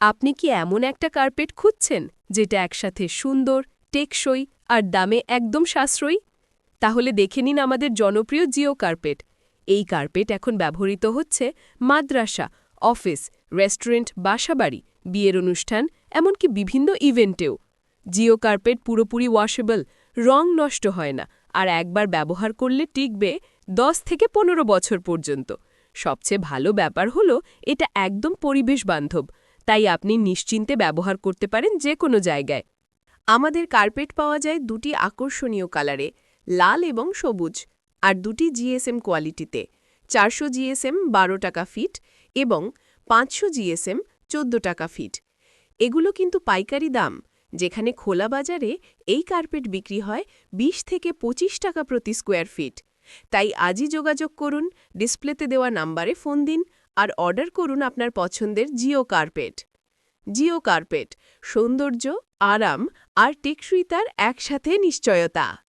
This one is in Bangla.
আপনি কি এমন একটা কার্পেট খুঁজছেন যেটা একসাথে সুন্দর, টেকসই আর দামে একদম সাশ্রয়ী? তাহলে দেখে নিন আমাদের জনপ্রিয় জিও কার্পেট। এই কার্পেট এখন ব্যবহৃত হচ্ছে মাদ্রাসা, অফিস, রেস্টুরেন্ট, বাসাবাড়ি, বিয়ের অনুষ্ঠান, এমনকি বিভিন্ন ইভেন্টেও। জিও কার্পেট পুরোপুরি ওয়াশেবল, রং নষ্ট হয় না, আর একবার ব্যবহার করলে টিকবে 10 থেকে 15 বছর পর্যন্ত। সবচেয়ে ভালো ব্যাপার হলো এটা একদম পরিবেশ বান্ধব, তাই আপনি নিশ্চিন্তে ব্যবহার করতে পারেন যে কোনো জায়গায়। আমাদের কার্পেট পাওয়া যায় দুটি আকর্ষণীয় কালারে, লাল এবং সবুজ, আর দুটি জিএসএম কোয়ালিটিতে। 400 জিএসএম 12 টাকা ফিট এবং 500 জিএসএম 14 টাকা ফিট। এগুলো কিন্তু পাইকারি দাম, যেখানে খোলা বাজারে এই কার্পেট বিক্রি হয় 20 থেকে 25 টাকা প্রতি স্কোয়ার ফিট। তাই আজই যোগাযোগ করুন, ডিসপ্লেতে দেওয়া নাম্বারে ফোন দিন আর অর্ডার করুন আপনার পছন্দের জিও কার্পেট। জিও কার্পেট, সৌন্দর্য, আরাম আর টেকসইতার একসাথে নিশ্চয়তা।